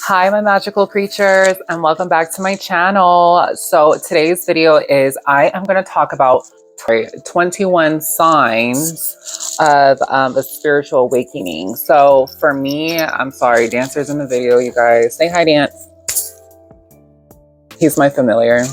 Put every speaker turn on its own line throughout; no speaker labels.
Hi, my magical creatures, and welcome back to my channel. So today's video is I am going to talk about 21 signs of a spiritual awakening. So for me, I'm sorry, Dancer's in the video, you guys. Say hi, Dance. He's my familiar.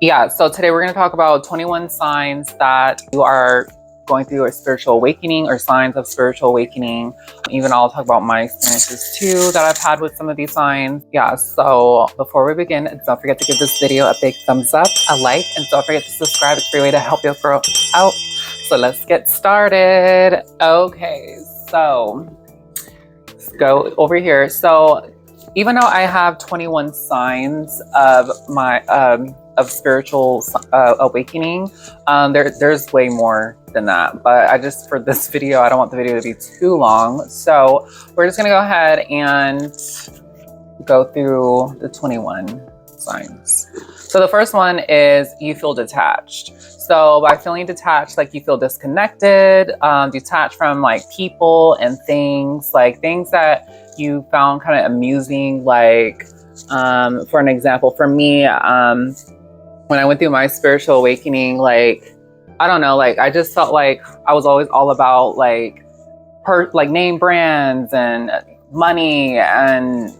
Yeah, so today we're going to talk about 21 signs that you are going through a spiritual awakening or signs of spiritual awakening. Even I'll talk about my experiences too that I've had with some of these signs. Yeah, so before we begin, don't forget to give this video a big thumbs up, a like, and don't forget to subscribe. It's a great way to help your girl out. So let's get started. Okay, so let's go over here. So even though I have 21 signs of my of spiritual awakening, there's way more than that, but I just, for this video, I don't want the video to be too long, so we're just gonna go ahead and go through the 21 signs. So the first one is you feel detached. So by feeling detached, like you feel disconnected, detached from like people and things, like things that you found kind of amusing. Like for an example, for me, when I went through my spiritual awakening, like, I don't know, like I just felt like I was always all about like name brands and money and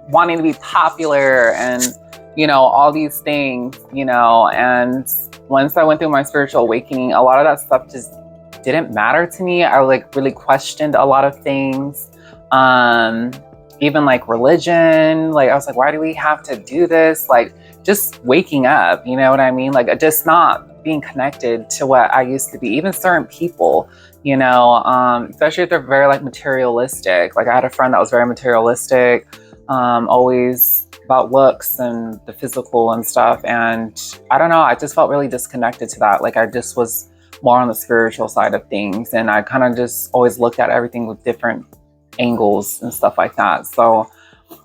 wanting to be popular and, you know, all these things, you know. And once I went through my spiritual awakening, a lot of that stuff just didn't matter to me. I like really questioned a lot of things. Even like religion, like I was like, why do we have to do this? Like just waking up, you know what I mean? Like just not being connected to what I used to be, even certain people, you know, especially if they're very like materialistic. Like I had a friend that was very materialistic, always about looks and the physical and stuff. And I don't know, I just felt really disconnected to that. Like I just was more on the spiritual side of things. And I kind of just always looked at everything with different angles and stuff like that. So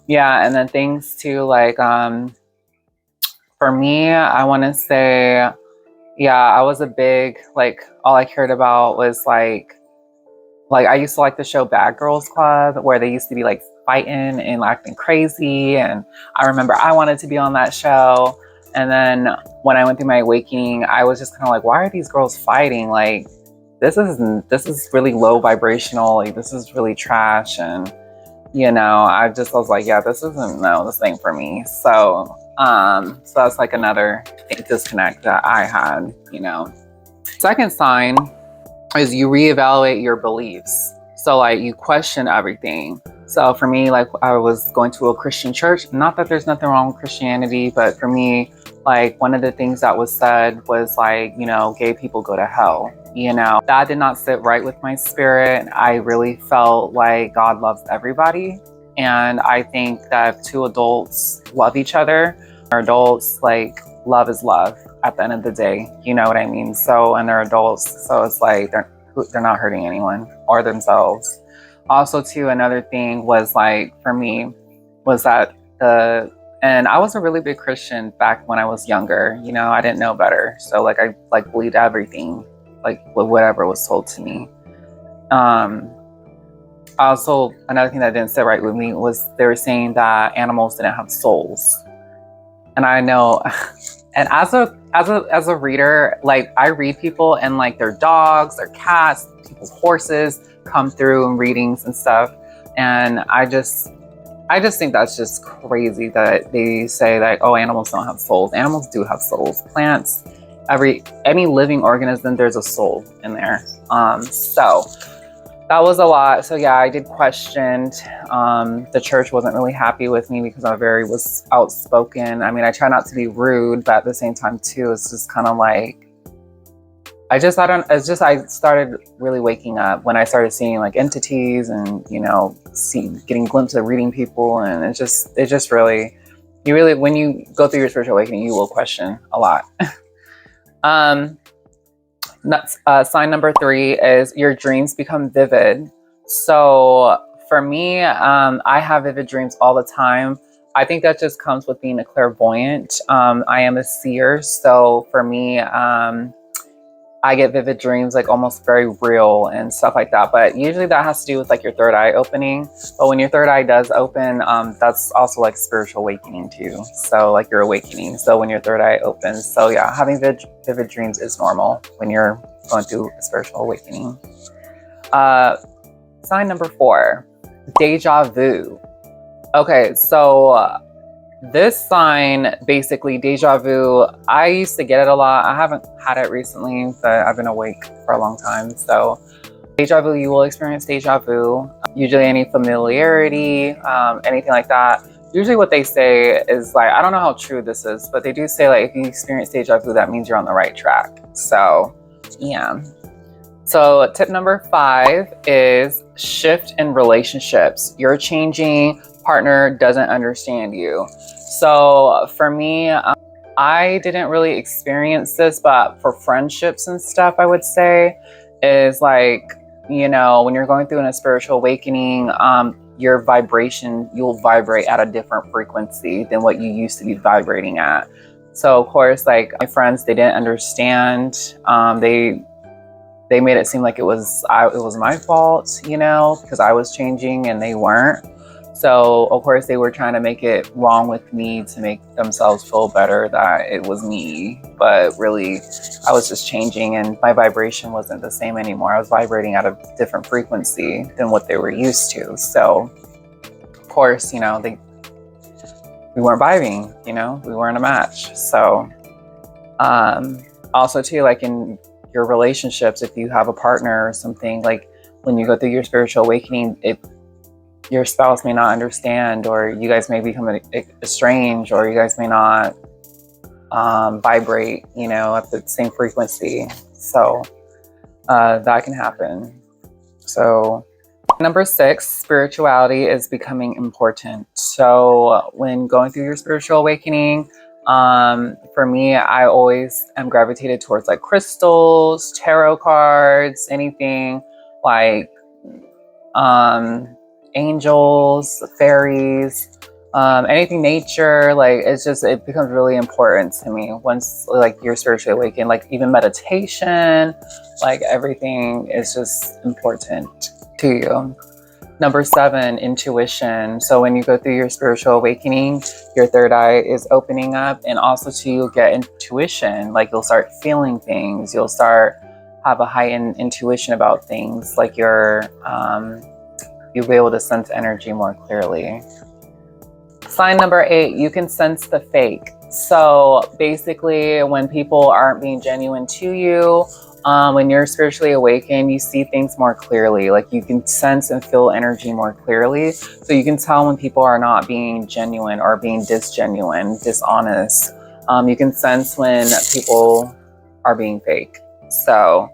yeah, and then things too, like for me, I want to say, yeah, I was a big, like all I cared about was like I used to like the show Bad Girls Club, where they used to be like fighting and acting crazy, and I remember I wanted to be on that show. And then when I went through my awakening, I was just kind of like, why are these girls fighting? Like this is really low vibrational, like this is really trash. And you know, I was like, yeah, this ain't for me. So so that's like another disconnect that I had, you know. Second sign is you reevaluate your beliefs. So like you question everything. So for me, like I was going to a Christian church, not that there's nothing wrong with Christianity, but for me, like one of the things that was said was like, you know, gay people go to hell. You know, that did not sit right with my spirit. I really felt like God loves everybody. And I think that if two adults love each other, or adults, like love is love at the end of the day. You know what I mean? So, and they're adults. So it's like, they're not hurting anyone or themselves. Also too, another thing was like, for me, was that and I was a really big Christian back when I was younger, you know, I didn't know better. So like, I like believed everything, like whatever was told to me. Also, another thing that didn't sit right with me was they were saying that animals didn't have souls. And I know, and as a reader, like I read people and like their dogs, their cats, people's horses come through in readings and stuff. And I just think that's just crazy that they say that, oh, animals don't have souls. Animals do have souls. Plants, any living organism, there's a soul in there. So that was a lot. So yeah, I did question. The church wasn't really happy with me because I was outspoken. I mean, I try not to be rude, but at the same time too, it's just kind of like, I started really waking up when I started seeing like entities and, you know, getting glimpses of reading people. And it just really, when you go through your spiritual awakening, you will question a lot. Sign number 3 is your dreams become vivid. So for me, I have vivid dreams all the time. I think that just comes with being a clairvoyant. I am a seer. So for me, I get vivid dreams, like almost very real and stuff like that. But usually that has to do with like your third eye opening. But when your third eye does open, that's also like spiritual awakening too. So like you're awakening. So when your third eye opens, so yeah, having vivid dreams is normal when you're going through a spiritual awakening. Sign number 4, deja vu. Okay, so this sign, basically deja vu, I used to get it a lot. I haven't had it recently, but I've been awake for a long time. So deja vu, you will experience deja vu. Usually any familiarity, anything like that. Usually what they say is like, I don't know how true this is, but they do say like if you experience deja vu, that means you're on the right track. So yeah. So tip number 5 is shift in relationships. You're changing, partner doesn't understand you. So for me, I didn't really experience this, but for friendships and stuff, I would say is like, you know, when you're going through a spiritual awakening, your vibration, you'll vibrate at a different frequency than what you used to be vibrating at. So of course, like my friends, they didn't understand. They made it seem like it was my fault, you know, because I was changing and they weren't. So of course they were trying to make it wrong with me to make themselves feel better that it was me. But really, I was just changing and my vibration wasn't the same anymore. I was vibrating at a different frequency than what they were used to. So of course, you know, we weren't vibing, you know, we weren't a match. So also too, like in your relationships, if you have a partner or something, like when you go through your spiritual awakening, your spouse may not understand, or you guys may become estranged, or you guys may not vibrate, you know, at the same frequency. So that can happen. So number 6, spirituality is becoming important. So when going through your spiritual awakening, for me, I always am gravitated towards like crystals, tarot cards, anything like angels, fairies, anything nature. Like it becomes really important to me once like you're spiritually awakened. Like even meditation, like everything is just important to you. Number 7, intuition. So when you go through your spiritual awakening, your third eye is opening up, and also to get intuition. Like you'll start feeling things. You'll start have a heightened intuition about things. Like you'll be able to sense energy more clearly. Sign number 8, you can sense the fake. So basically, when people aren't being genuine to you, when you're spiritually awakened, you see things more clearly. Like you can sense and feel energy more clearly. So you can tell when people are not being genuine or being disgenuine, dishonest. You can sense when people are being fake. So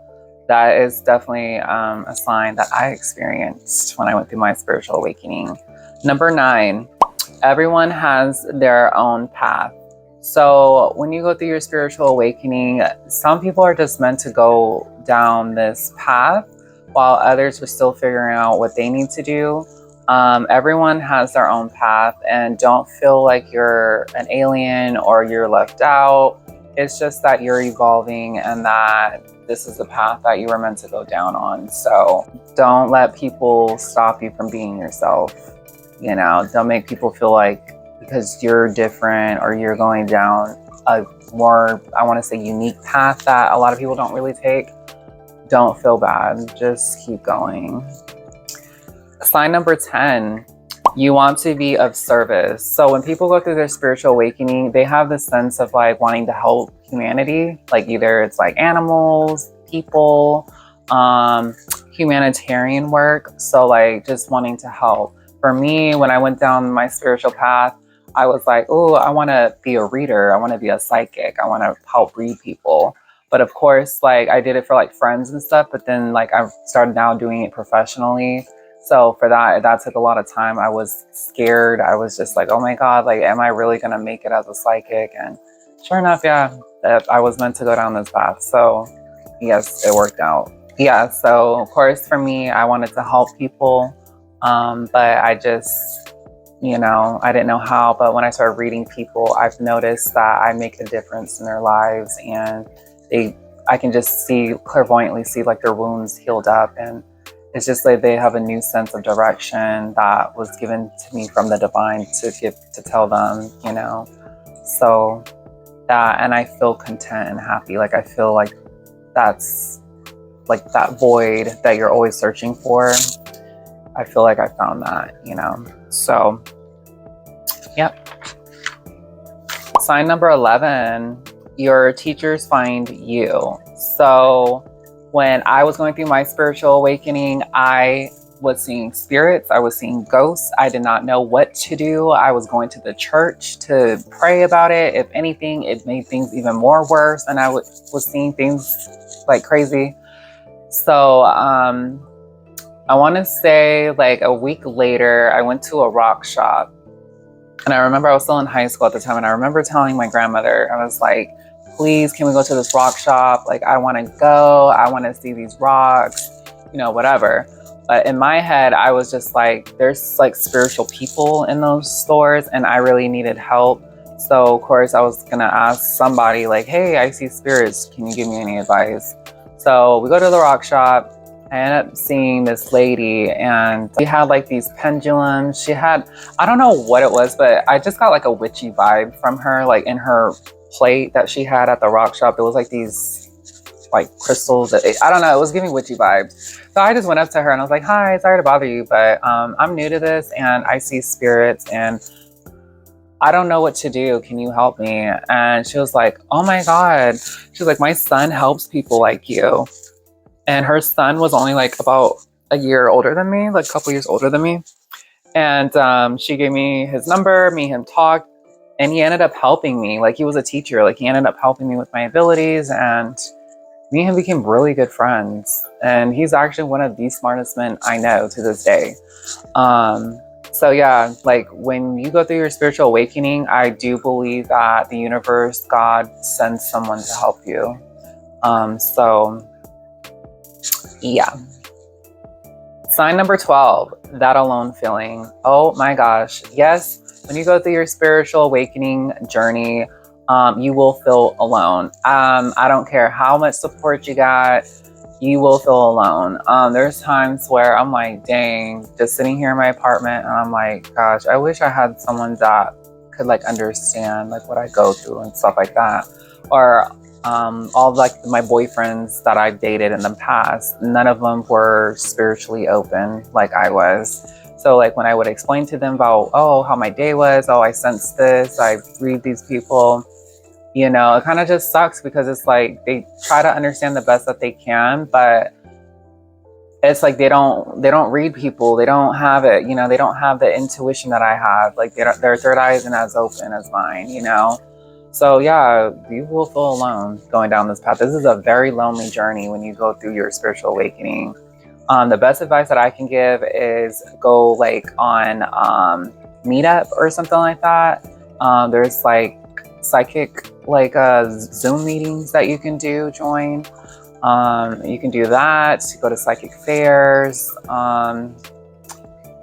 that is definitely a sign that I experienced when I went through my spiritual awakening. Number 9, everyone has their own path. So when you go through your spiritual awakening, some people are just meant to go down this path while others are still figuring out what they need to do. Everyone has their own path, and don't feel like you're an alien or you're left out. It's just that you're evolving and that this is the path that you were meant to go down on. So don't let people stop you from being yourself. You know, don't make people feel like because you're different or you're going down a more, I want to say, unique path that a lot of people don't really take. Don't feel bad. Just keep going. Sign number 10, you want to be of service. So when people go through their spiritual awakening, they have this sense of like wanting to help humanity. Like either it's like animals, people, humanitarian work. So like just wanting to help. For me, when I went down my spiritual path, I was like, oh, I want to be a reader. I want to be a psychic. I want to help read people. But of course, like I did it for like friends and stuff. But then like I started now doing it professionally. So for that took a lot of time. I was scared. I was just like, oh my God, like, am I really going to make it as a psychic? And sure enough, yeah, I was meant to go down this path. So yes, it worked out. Yeah. So of course, for me, I wanted to help people. But I just, you know, I didn't know how. But when I started reading people, I've noticed that I make a difference in their lives, and I can just see, clairvoyantly see like their wounds healed up, and it's just like they have a new sense of direction that was given to me from the divine to tell them, you know. So that, and I feel content and happy. Like I feel like that's like that void that you're always searching for. I feel like I found that, you know. So yep. Sign number 11, your teachers find you. So when I was going through my spiritual awakening, I was seeing spirits, I was seeing ghosts. I did not know what to do. I was going to the church to pray about it. If anything, it made things even more worse, and I was seeing things like crazy. So I want to say like a week later, I went to a rock shop. And I remember I was still in high school at the time. And I remember telling my grandmother, I was like, please, can we go to this rock shop? Like, I want to go. I want to see these rocks, you know, whatever. But in my head, I was just like, there's like spiritual people in those stores, and I really needed help. So, of course, I was going to ask somebody like, hey, I see spirits. Can you give me any advice? So we go to the rock shop. I ended up seeing this lady, and she had like these pendulums. She had, I don't know what it was, but I just got like a witchy vibe from her, like in her plate that she had at the rock shop. It was like these like crystals. I don't know. It was giving witchy vibes. So I just went up to her and I was like, hi, sorry to bother you, but I'm new to this and I see spirits and I don't know what to do. Can you help me? And she was like, oh my God. She was like, my son helps people like you. And her son was only like about a year older than me, like a couple years older than me. And she gave me his number, me and him talked, and he ended up helping me. Like he was a teacher, like he ended up helping me with my abilities, and me and him became really good friends. And he's actually one of the smartest men I know to this day. So yeah, like when you go through your spiritual awakening, I do believe that the universe, God sends someone to help you. So yeah. Sign number 12, that alone feeling. Oh my gosh. Yes. When you go through your spiritual awakening journey, you will feel alone. I don't care how much support you got, you will feel alone. There's times where I'm like, dang, just sitting here in my apartment and I'm like, gosh, I wish I had someone that could like understand like what I go through and stuff like that. Or all like my boyfriends that I've dated in the past, none of them were spiritually open like I was. So like when I would explain to them about, oh, how my day was, oh, I sensed this, I read these people, you know, it kind of just sucks because it's like they try to understand the best that they can, but it's like they don't read people, they don't have it, you know, they don't have the intuition that I have, like their third eye isn't as open as mine, you know. So yeah, you will feel alone going down this path. This is a very lonely journey when you go through your spiritual awakening. The best advice that I can give is go like on Meetup or something like that. There's like psychic like Zoom meetings that you can join. You can do that. Go to psychic fairs.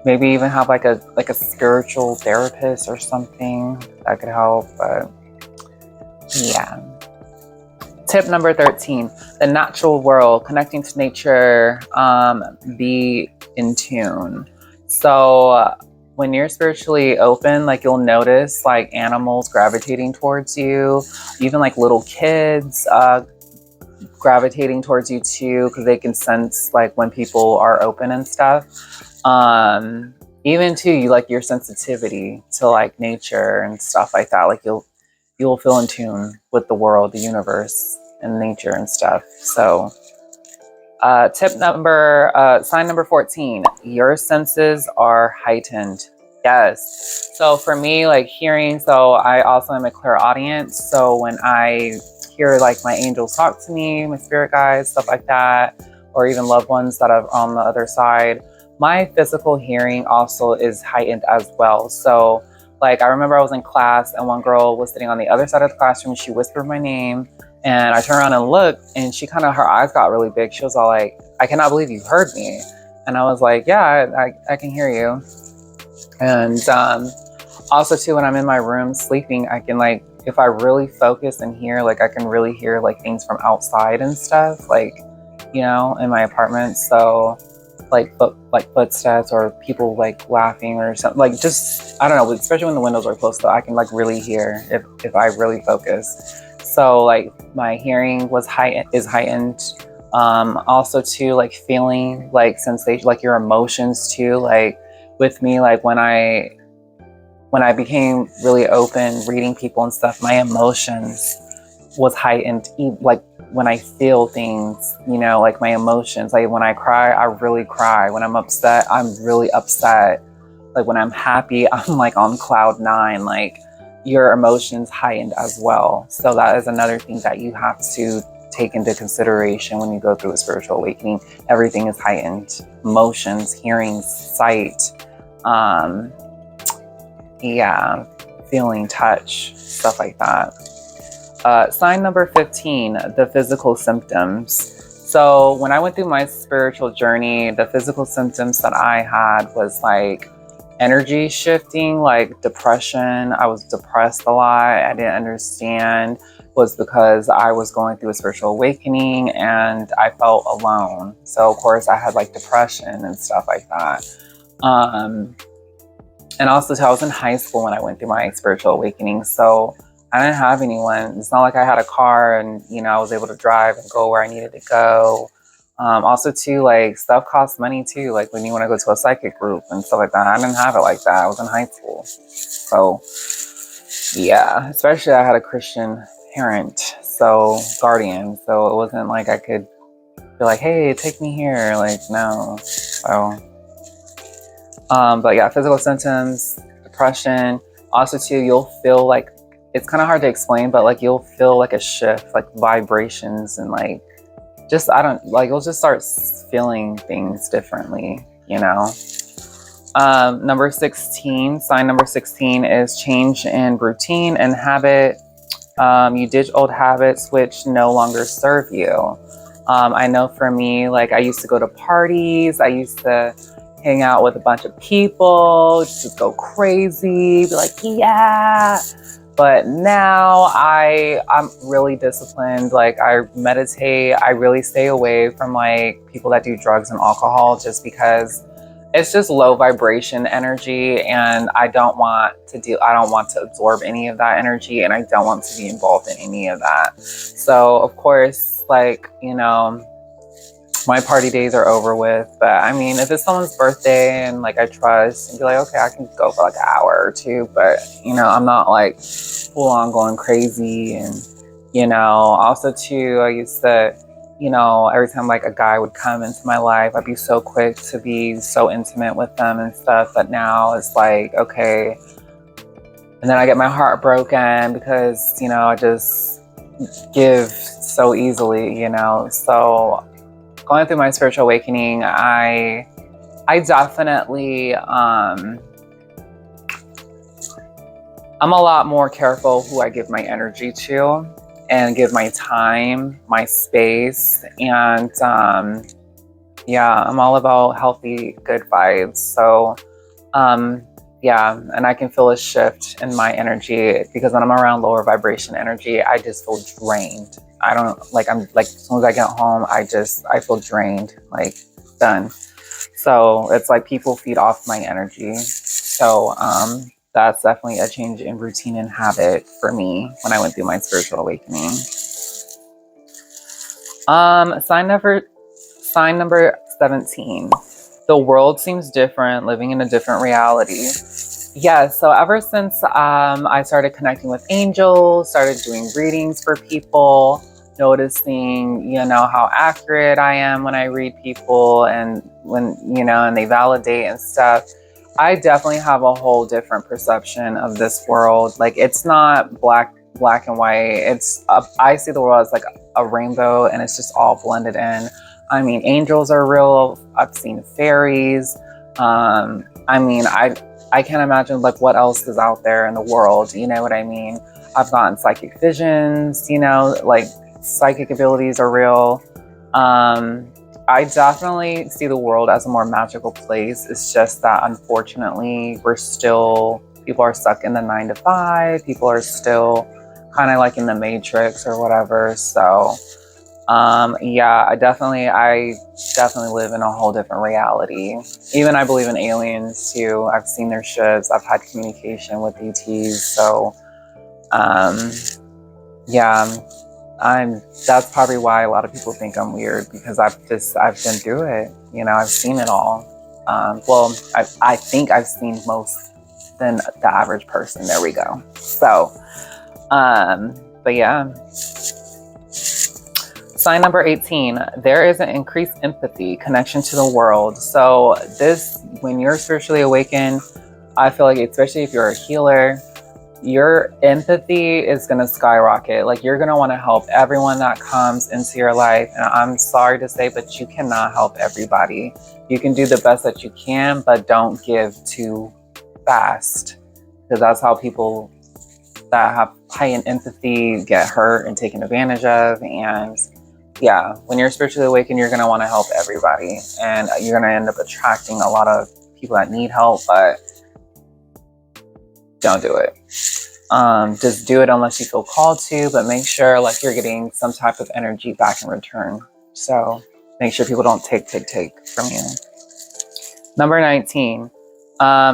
Maybe even have like a spiritual therapist or something that could help. But yeah. Tip number 13, the natural world, connecting to nature, be in tune. So when you're spiritually open, like you'll notice like animals gravitating towards you, even like little kids gravitating towards you too, because they can sense like when people are open and stuff. Even too, you like your sensitivity to like nature and stuff like that. Like you'll feel in tune with the world, the universe, and nature and stuff. So sign number 14, your senses are heightened. Yes. So for me, like hearing, so I also am a clairaudient. So when I hear like my angels talk to me, my spirit guides, stuff like that, or even loved ones that are on the other side, my physical hearing also is heightened as well. So like, I remember I was in class and one girl was sitting on the other side of the classroom. She whispered my name and I turned around and looked and she her eyes got really big. She was all like, I cannot believe you heard me. And I was like, yeah, I can hear you. And Also too, when I'm in my room sleeping, I can like, if I really focus and hear, like I can really hear like things from outside and stuff, like, you know, in my apartment. So like footsteps or people like laughing or something, like just, I don't know, especially when the windows are closed, so I can like really hear if I really focus. So like my hearing is heightened. Also too, like feeling like sensation, like your emotions too, like with me, like when I became really open reading people and stuff, my emotions was heightened. Like when I feel things, you know, like my emotions, like when I cry, I really cry. When I'm upset, I'm really upset. Like when I'm happy, I'm like on cloud nine. Like your emotions heightened as well. So that is another thing that you have to take into consideration when you go through a spiritual awakening. Everything is heightened. Emotions, hearing, sight, yeah, feeling, touch, stuff like that. Sign number 15, the physical symptoms. So when I went through my spiritual journey, the physical symptoms that I had was like energy shifting, like depression. I was depressed a lot. I didn't understand, was because I was going through a spiritual awakening and I felt alone. So of course I had like depression and stuff like that. And also too, I was in high school when I went through my spiritual awakening. So I didn't have anyone. It's not like I had a car and, you know, I was able to drive and go where I needed to go. Also too, like stuff costs money too. Like when you want to go to a psychic group and stuff like that. I didn't have it like that. I was in high school. So yeah, especially I had a Christian parent, so guardian. So it wasn't like I could be like, hey, take me here. Like, no. So but yeah, physical symptoms, depression. Also too, you'll feel like, it's kind of hard to explain, but like you'll feel like a shift, like vibrations and like, just, I don't, like you'll just start feeling things differently, you know? Number 16, sign number 16 is change in routine and habit. You ditch old habits which no longer serve you. I know for me, like I used to go to parties, I used to hang out with a bunch of people, just go crazy, be like, yeah. But now I'm really disciplined. Like I meditate, I really stay away from like people that do drugs and alcohol just because it's just low vibration energy and I don't want to absorb any of that energy and I don't want to be involved in any of that. So of course, like, you know, my party days are over with, but I mean, if it's someone's birthday and like I trust and be like, okay, I can go for like an hour or two, but you know, I'm not like full on going crazy. And you know, also too, I used to, you know, every time like a guy would come into my life, I'd be so quick to be so intimate with them and stuff, but now it's like, okay. And then I get my heart broken because, you know, I just give so easily, you know. So going through my spiritual awakening, I definitely, I'm a lot more careful who I give my energy to and give my time, my space. And yeah, I'm all about healthy, good vibes. So yeah, and I can feel a shift in my energy because when I'm around lower vibration energy, I just feel drained. I don't like, I'm like, as soon as I get home, I feel drained, like done. So it's like people feed off my energy. So that's definitely a change in routine and habit for me when I went through my spiritual awakening. Sign number 17. The world seems different, living in a different reality. Yeah, so ever since I started connecting with angels, started doing readings for people, noticing, you know, how accurate I am when I read people and when, you know, and they validate and stuff, I definitely have a whole different perception of this world. Like it's not black and white. I see the world as like a rainbow and it's just all blended in. I mean, angels are real. I've seen fairies. I mean, I can't imagine like what else is out there in the world. You know what I mean? I've gotten psychic visions, you know, like psychic abilities are real. I definitely see the world as a more magical place. It's just that unfortunately we're still People are stuck in the 9 to 5. People are still kind of like in the matrix or whatever. So yeah, I definitely live in a whole different reality. Even I believe in aliens too. I've seen their ships. I've had communication with ETs. So yeah, that's probably why a lot of people think I'm weird, because I've been through it. You know, I've seen it all. Well, I think I've seen most than the average person. There we go. So, but yeah. Sign number 18, there is an increased empathy, connection to the world. So this, when you're spiritually awakened, I feel like, especially if you're a healer, your empathy is going to skyrocket. Like, you're going to want to help everyone that comes into your life. And I'm sorry to say, but you cannot help everybody. You can do the best that you can, but don't give too fast, because that's how people that have high in empathy get hurt and taken advantage of. And yeah, when you're spiritually awakened, you're going to want to help everybody, and you're going to end up attracting a lot of people that need help, but don't do it. Just do it unless you feel called to, but make sure like you're getting some type of energy back in return. So make sure people don't take from you. Number 19,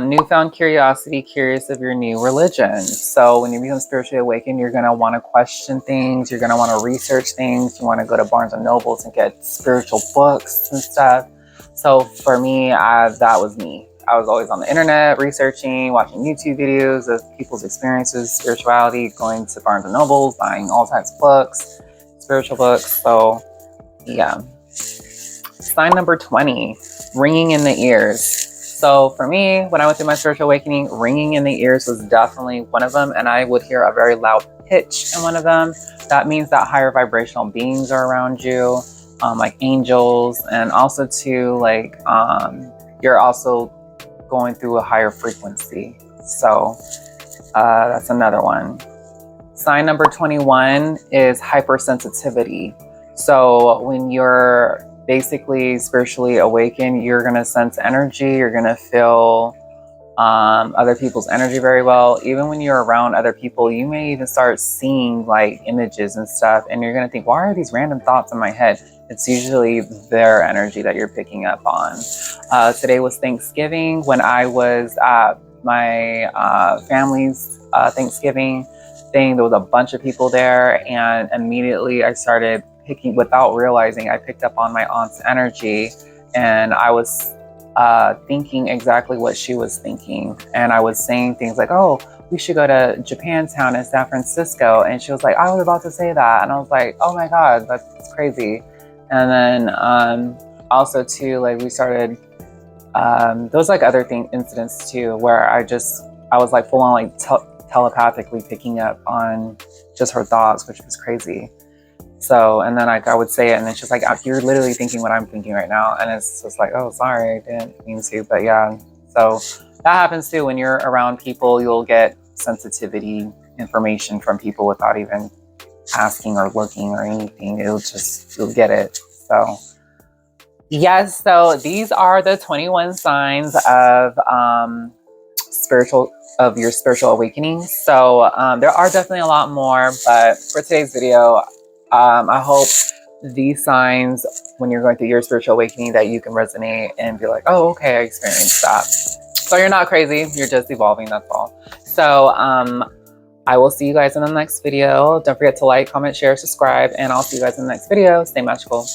newfound curiosity, curious of your new religion. So when you become spiritually awakened, you're going to want to question things. You're going to want to research things. You want to go to Barnes and Nobles and get spiritual books and stuff. So for me, that was me. I was always on the internet researching, watching YouTube videos of people's experiences, spirituality, going to Barnes and Nobles, buying all types of books, spiritual books. So yeah. Sign number 20, ringing in the ears. So for me, when I went through my spiritual awakening, ringing in the ears was definitely one of them. And I would hear a very loud pitch in one of them. That means that higher vibrational beings are around you, like angels, and also too, like you're also going through a higher frequency. So that's another one. Sign number 21 is hypersensitivity. So when you're basically spiritually awakened, you're going to sense energy. You're going to feel other people's energy very well. Even when you're around other people, you may even start seeing like images and stuff, and you're going to think, why are these random thoughts in my head? It's usually their energy that you're picking up on. Today was Thanksgiving. When I was at my family's Thanksgiving thing, there was a bunch of people there, and immediately I started picking, without realizing, I picked up on my aunt's energy, and I was thinking exactly what she was thinking. And I was saying things like, oh, we should go to Japantown in San Francisco. And she was like, I was about to say that. And I was like, oh my God, that's crazy. And then also too, like we started, there was like other incidents too, where I was like full on like telepathically picking up on just her thoughts, which was crazy. So, and then I would say it, and then she's like, you're literally thinking what I'm thinking right now. And it's just like, oh, sorry, I didn't mean to. But yeah, so that happens too. When you're around people, you'll get sensitivity information from people without even asking or looking or anything. You'll get it. So yes, so these are the 21 signs of your spiritual awakening. So there are definitely a lot more, but for today's video, I hope these signs, when you're going through your spiritual awakening, that you can resonate and be like, oh, okay, I experienced that. So you're not crazy. You're just evolving. That's all. So I will see you guys in the next video. Don't forget to like, comment, share, subscribe, and I'll see you guys in the next video. Stay magical.